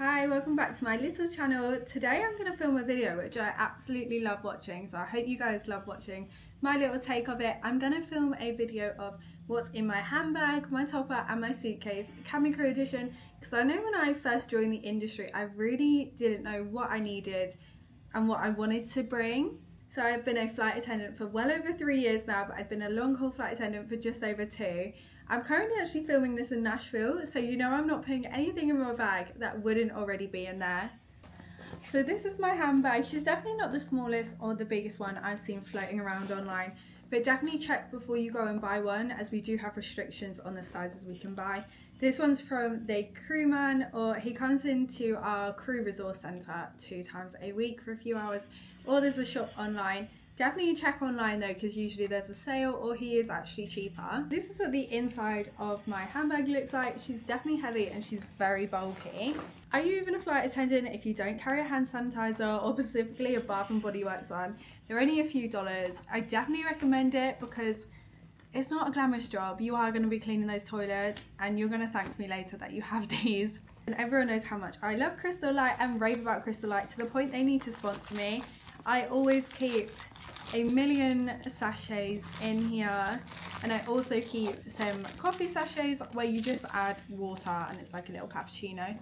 Hi, welcome back to my little channel. Today I'm going to film a video which I absolutely love watching, so I hope you guys love watching my little take of it. I'm going to film a video of what's in my handbag, my topper and my suitcase, cabin crew edition, because I know when I first joined the industry I really didn't know what I needed and what I wanted to bring. So I've been a flight attendant for well over 3 years now, but I've been a long haul flight attendant for just over 2. I'm currently actually filming this in Nashville, so you know I'm not putting anything in my bag that wouldn't already be in there. So this is my handbag. She's definitely not the smallest or the biggest one I've seen floating around online, but definitely check before you go and buy one, as we do have restrictions on the sizes we can buy. This one's from the crewman, or he comes into our crew resource centre 2 times a week for a few hours, or there's a shop online. Definitely check online though, because usually there's a sale or he is actually cheaper. This is what the inside of my handbag looks like. She's definitely heavy and she's very bulky. Are you even a flight attendant if you don't carry a hand sanitizer, or specifically a Bath and Body Works one? They're only a few dollars. I definitely recommend it because it's not a glamorous job. You are going to be cleaning those toilets and you're going to thank me later that you have these. And everyone knows how much I love Crystal Light and rave about Crystal Light to the point they need to sponsor me. I always keep a million sachets in here, and I also keep some coffee sachets where you just add water and it's like a little cappuccino.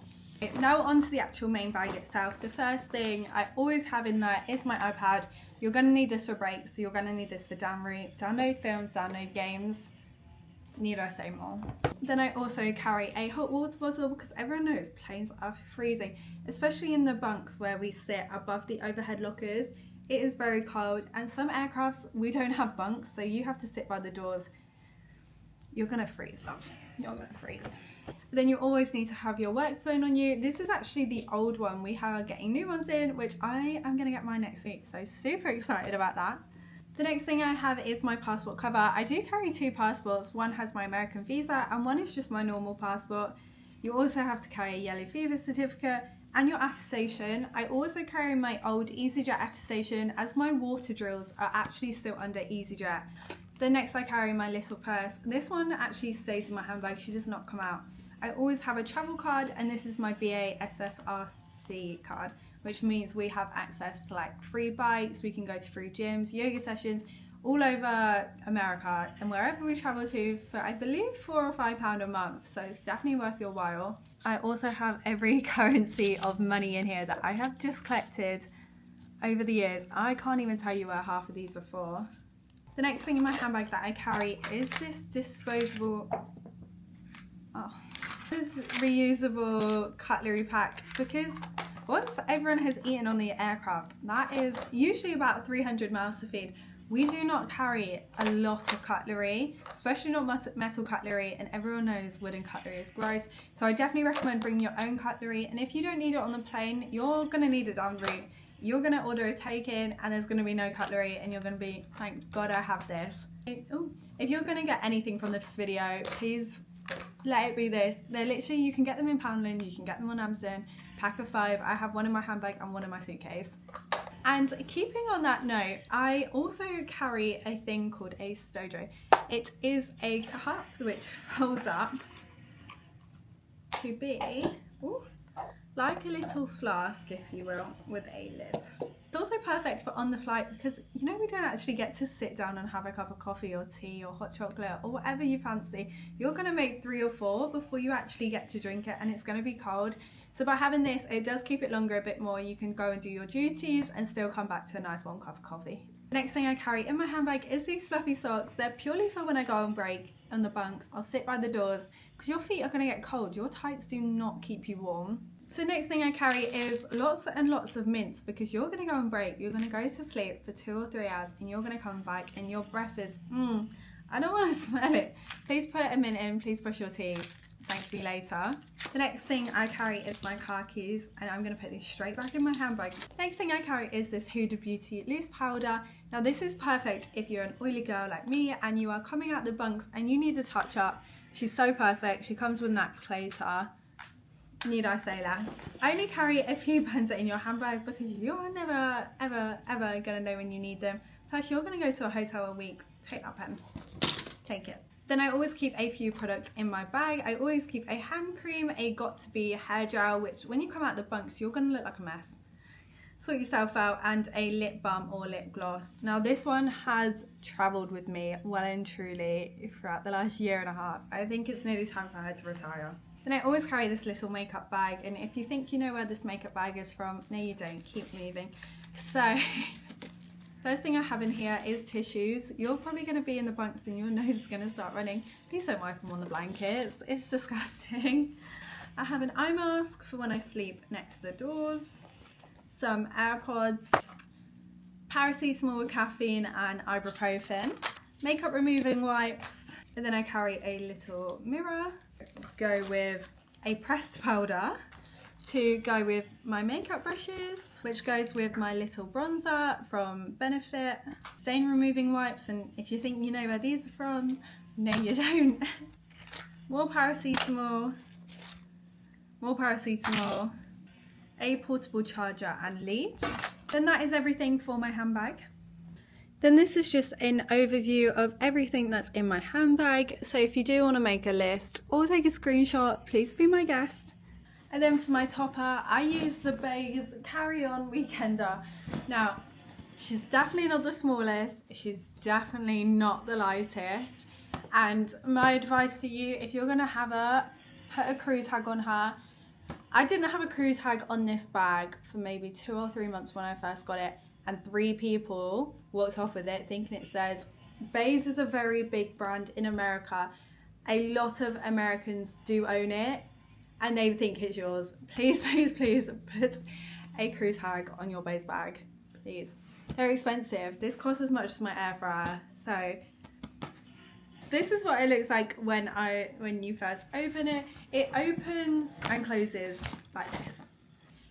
Now onto the actual main bag itself. The first thing I always have in there is my iPad. You're going to need this for breaks, so you're going to need this for download films, download games. Need I say more? Then I also carry a hot water bottle because everyone knows planes are freezing, especially in the bunks where we sit above the overhead lockers. It is very cold, and some aircrafts we don't have bunks, so you have to sit by the doors. You're gonna freeze, love. You're gonna freeze. Then you always need to have your work phone on you. This is actually the old one. We are getting new ones in, which I am gonna get mine next week, so super excited about that. The next thing I have is my passport cover. I do carry 2 passports. One has my American visa and one is just my normal passport. You also have to carry a yellow fever certificate and your attestation. I also carry my old EasyJet attestation, as my water drills are actually still under EasyJet. Then next I carry my little purse. This one actually stays in my handbag, she does not come out. I always have a travel card, and this is my BA SFRC card, which means we have access to like free bikes, we can go to free gyms, yoga sessions all over America and wherever we travel to for I believe £4 or £5 a month, so it's definitely worth your while. I also have every currency of money in here that I have just collected over the years. I can't even tell you where half of these are for. The next thing in my handbag that I carry is this disposable this reusable cutlery pack, because once everyone has eaten on the aircraft, that is usually about 300 mouths to feed. We do not carry a lot of cutlery, especially not metal cutlery, and everyone knows wooden cutlery is gross. So I definitely recommend bringing your own cutlery, and if you don't need it on the plane, you're going to need it en route. You're going to order a take-in and there's going to be no cutlery and you're going to be, thank God I have this. Ooh. If you're going to get anything from this video, please let it be this. They're literally, you can get them in Poundland, you can get them on Amazon, pack of 5. I have one in my handbag and one in my suitcase. And keeping on that note, I also carry a thing called a stojo. It is a cup which folds up to be like a little flask, if you will, with a lid. It's also perfect for on the flight because, you know, we don't actually get to sit down and have a cup of coffee or tea or hot chocolate or whatever you fancy. You're going to make 3 or 4 before you actually get to drink it, and it's going to be cold. So by having this, it does keep it longer a bit more. You can go and do your duties and still come back to a nice warm cup of coffee. The next thing I carry in my handbag is these fluffy socks. They're purely for when I go on break on the bunks. I'll sit by the doors because your feet are going to get cold. Your tights do not keep you warm. So next thing I carry is lots and lots of mints, because you're going to go on break, you're going to go to sleep for 2 or 3 hours and you're going to come back and your breath is, I don't want to smell it. Please put a mint in, please brush your teeth. Thank me later. The next thing I carry is my car keys, and I'm going to put these straight back in my handbag. Next thing I carry is this Huda Beauty loose powder. Now this is perfect if you're an oily girl like me and you are coming out the bunks and you need a touch up. She's so perfect. She comes with an applicator. Need I say less? I only carry a few pens in your handbag because you're never ever gonna know when you need them. Plus you're gonna go to a hotel a week. Take that pen. Take it. Then I always keep a few products in my bag. I always keep a hand cream, a got2b hair gel, which when you come out the bunks, you're gonna look like a mess. Sort yourself out, and a lip balm or lip gloss. Now this one has traveled with me well and truly throughout the last year and a half. I think it's nearly time for her to retire. Then I always carry this little makeup bag, and if you think you know where this makeup bag is from, no you don't, keep moving. So first thing I have in here is tissues. You're probably going to be in the bunks and your nose is going to start running. Please don't wipe them on the blankets, it's disgusting. I have an eye mask for when I sleep next to the doors, some AirPods, paracetamol with caffeine and ibuprofen, makeup removing wipes, and then I carry a little mirror, go with a pressed powder, to go with my makeup brushes, which goes with my little bronzer from Benefit, stain removing wipes, and if you think you know where these are from, no you don't. More paracetamol, a portable charger and leads. Then that is everything for my handbag. Then this is just an overview of everything that's in my handbag. So if you do want to make a list or take a screenshot, please be my guest. And then for my topper, I use the Bays Carry On Weekender. Now, she's definitely not the smallest, she's definitely not the lightest. And my advice for you, if you're gonna have her, put a crew tag on her. I didn't have a crew tag on this bag for maybe 2 or 3 months when I first got it, and 3 people walked off with it thinking it says, Bays is a very big brand in America. A lot of Americans do own it, and they think it's yours. Please, please, please put a crew tag on your Bays bag, please. They're expensive. This costs as much as my air fryer. So this is what it looks like when you first open it. It opens and closes like this.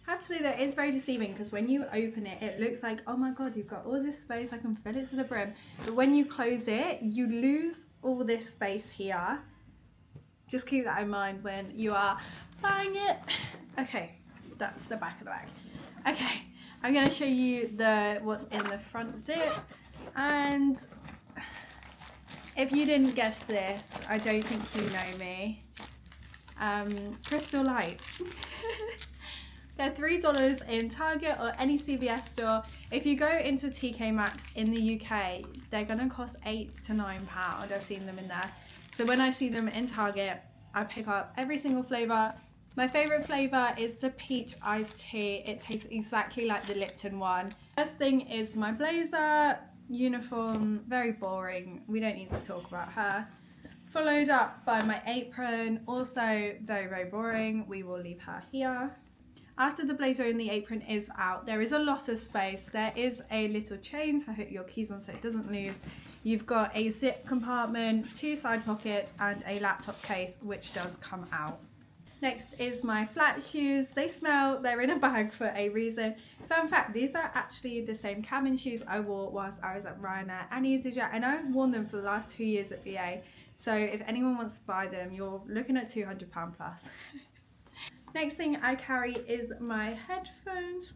I have to say that it's very deceiving, because when you open it, it looks like, oh my god, you've got all this space, I can fill it to the brim. But when you close it, you lose all this space here. Just keep that in mind when you are buying it. Okay, that's the back of the bag. Okay, I'm going to show you what's in the front zip. And if you didn't guess this, I don't think you know me. Crystal Light. They're $3 in Target or any CVS store. If you go into TK Maxx in the UK, they're going to cost £8 to £9. I've seen them in there. So when I see them in Target, I pick up every single flavour. My favourite flavour is the peach iced tea. It tastes exactly like the Lipton one. First thing is my blazer, uniform, very boring. We don't need to talk about her. Followed up by my apron, also very, very boring. We will leave her here. After the blazer and the apron is out, there is a lot of space. There is a little chain to hook your keys on so it doesn't lose. You've got a zip compartment, 2 side pockets, and a laptop case, which does come out. Next is my flat shoes. They smell, they're in a bag for a reason. Fun fact, these are actually the same cabin shoes I wore whilst I was at Ryanair and EasyJet, and I've worn them for the last 2 years at BA. So if anyone wants to buy them, you're looking at £200 plus. Next thing I carry is my headphones.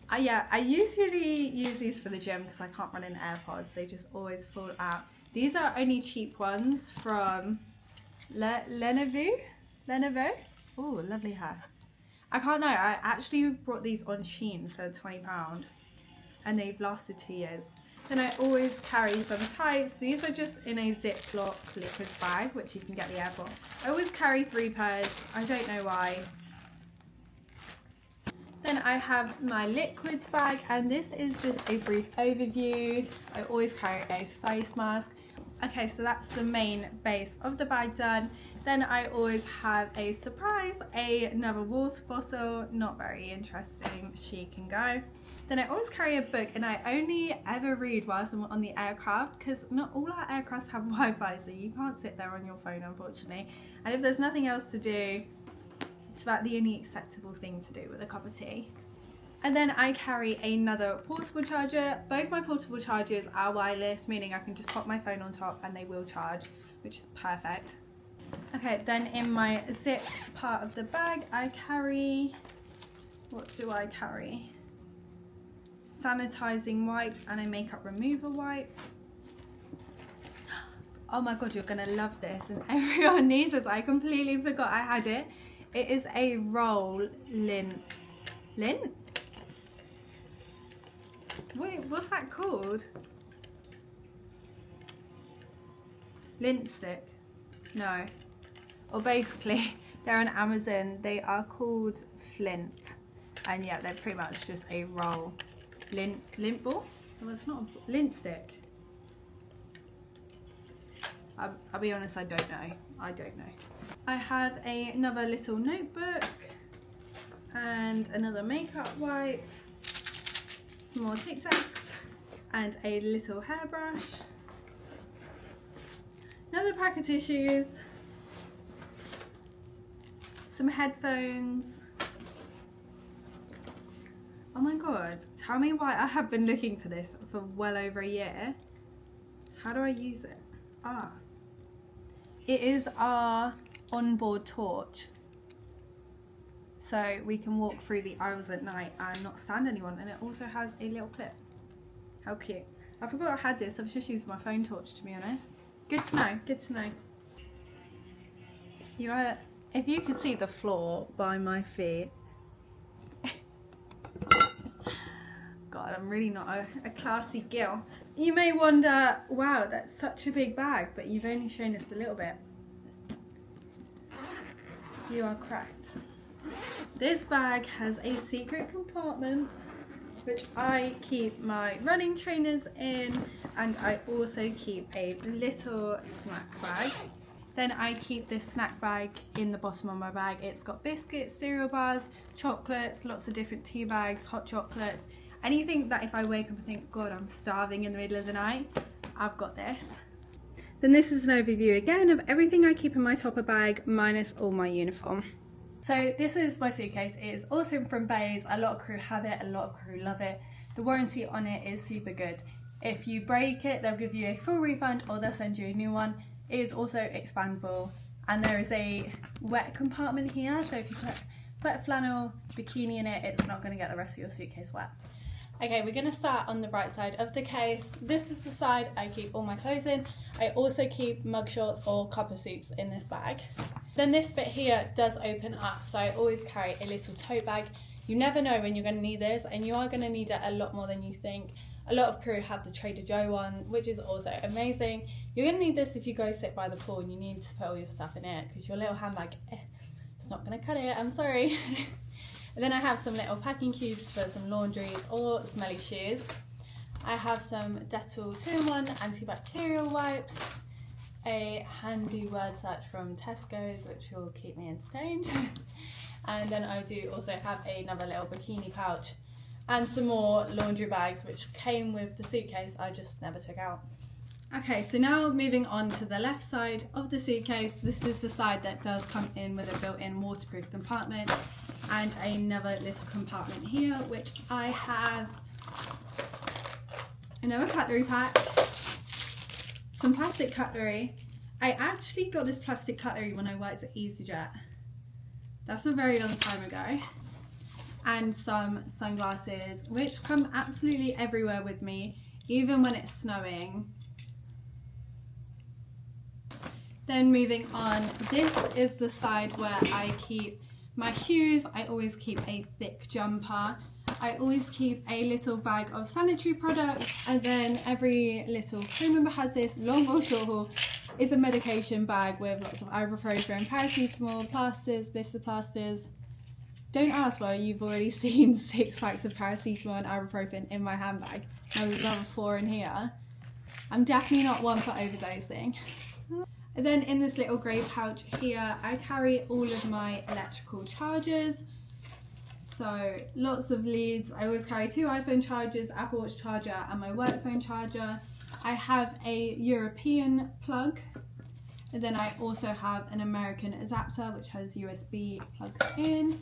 I usually use these for the gym because I can't run in AirPods. They just always fall out. These are only cheap ones from Lenovo. Oh, lovely hair. I can't know. I actually brought these on Shein for £20 and they've lasted 2 years. Then I always carry some tights. These are just in a Ziploc liquids bag, which you can get the airport. I always carry 3 pairs. I don't know why. Then I have my liquids bag, and this is just a brief overview. I always carry a face mask. Okay, so that's the main base of the bag done. Then I always have a surprise, another water bottle. Not very interesting, she can go. Then I always carry a book, and I only ever read whilst I'm on the aircraft, because not all our aircrafts have Wi-Fi, so you can't sit there on your phone, unfortunately. And if there's nothing else to do, it's about the only acceptable thing to do with a cup of tea. And then I carry another portable charger. Both my portable chargers are wireless, meaning I can just pop my phone on top and they will charge, which is perfect. Okay, then in my zip part of the bag, I carry, what do I carry? Sanitizing wipes and a makeup remover wipe. Oh my god, you're gonna love this, and everyone needs this. I completely forgot I had it. It is a roll lint. Lint? Wait, what's that called? Lint stick? No. Or basically, they're on Amazon. They are called Flint. And yeah, they're pretty much just a roll. Lint ball? Well, it's not a lint stick. I'll be honest, I don't know. I don't know. I have another little notebook and another makeup wipe, some more Tic Tacs and a little hairbrush, another pack of tissues, some headphones. Oh my god, tell me why I have been looking for this for well over a year. How do I use it? Ah. It is our onboard torch. So we can walk through the aisles at night and not stand anyone, and it also has a little clip. How cute. I forgot I had this, I was just using my phone torch to be honest. Good to know, good to know. If you could see the floor by my feet. God, I'm really not a classy girl. You may wonder, wow, that's such a big bag, but you've only shown us a little bit. You are correct. This bag has a secret compartment which I keep my running trainers in, and I also keep a little snack bag. Then I keep this snack bag in the bottom of my bag. It's got biscuits, cereal bars, chocolates, lots of different tea bags, hot chocolates. Anything that if I wake up and think, God, I'm starving in the middle of the night, I've got this. Then this is an overview again of everything I keep in my topper bag, minus all my uniform. So this is my suitcase. It is also from Bays. A lot of crew have it, a lot of crew love it. The warranty on it is super good. If you break it, they'll give you a full refund or they'll send you a new one. It is also expandable, and there is a wet compartment here, so if you put a flannel bikini in it, it's not going to get the rest of your suitcase wet. Okay, we're going to start on the right side of the case. This is the side I keep all my clothes in. I also keep mug shorts or cup of soups in this bag. Then this bit here does open up, so I always carry a little tote bag. You never know when you're going to need this, and you are going to need it a lot more than you think. A lot of crew have the Trader Joe one, which is also amazing. You're going to need this if you go sit by the pool and you need to put all your stuff in it, because your little handbag, it's not going to cut it, I'm sorry. And then I have some little packing cubes for some laundries or smelly shoes. I have some Dettol 2-in-1 antibacterial wipes, a handy word search from Tesco's, which will keep me entertained. And then I do also have another little bikini pouch and some more laundry bags which came with the suitcase, I just never took out. Okay, so now moving on to the left side of the suitcase. This is the side that does come in with a built-in waterproof compartment and another little compartment here, which I have another cutlery pack, some plastic cutlery. I actually got this plastic cutlery when I worked at EasyJet. That's a very long time ago. And some sunglasses, which come absolutely everywhere with me, even when it's snowing. Then moving on, this is the side where I keep my shoes. I always keep a thick jumper. I always keep a little bag of sanitary products, and then every little crew member has this, long or short haul, is a medication bag with lots of ibuprofen, paracetamol, plasters, blister plasters. Don't ask why you've already seen 6 packs of paracetamol and ibuprofen in my handbag. There's another 4 in here. I'm definitely not one for overdosing. And then in this little grey pouch here, I carry all of my electrical chargers. So lots of leads. I always carry 2 iPhone chargers, Apple Watch charger and my work phone charger. I have a European plug. And then I also have an American adapter which has USB plugs in.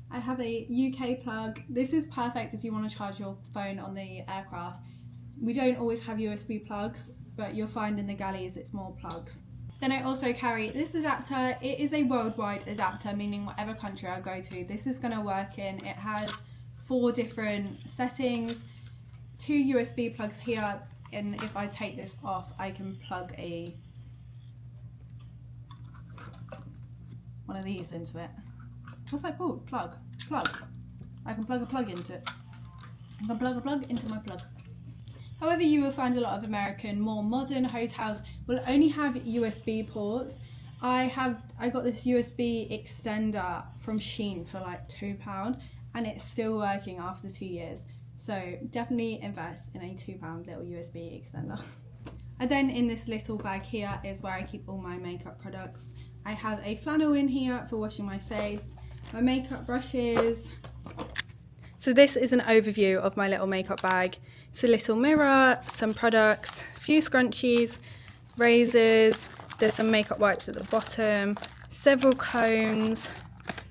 I have a UK plug. This is perfect if you want to charge your phone on the aircraft. We don't always have USB plugs, but you'll find in the galleys it's more plugs. Then I also carry this adapter. It is a worldwide adapter, meaning whatever country I go to, this is going to work in. It has 4 different settings, 2 USB plugs here, and if I take this off, I can plug a one of these into it. What's that called? Plug. I can plug a plug into it. I can plug a plug into my plug. However, you will find a lot of American, more modern hotels will only have USB ports. I got this USB extender from Shein for like £2 and it's still working after 2 years. So definitely invest in a £2 little USB extender. And then in this little bag here is where I keep all my makeup products. I have a flannel in here for washing my face, my makeup brushes. So this is an overview of my little makeup bag. It's a little mirror, some products, a few scrunchies, razors, there's some makeup wipes at the bottom, several combs,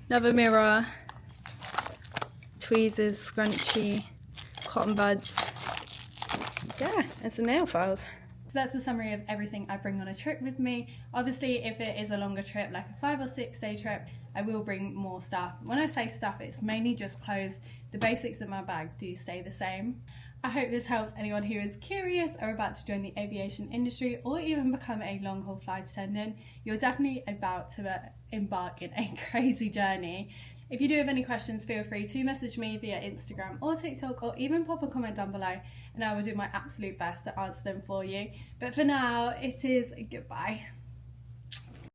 another mirror, tweezers, scrunchie, cotton buds, yeah, and some nail files. So that's a summary of everything I bring on a trip with me. Obviously, if it is a longer trip, like a 5 or 6 day trip, I will bring more stuff. When I say stuff, it's mainly just clothes. The basics in my bag do stay the same. I hope this helps anyone who is curious or about to join the aviation industry or even become a long-haul flight attendant. You're definitely about to embark in a crazy journey. If you do have any questions, feel free to message me via Instagram or TikTok, or even pop a comment down below and I will do my absolute best to answer them for you. But for now, it is goodbye.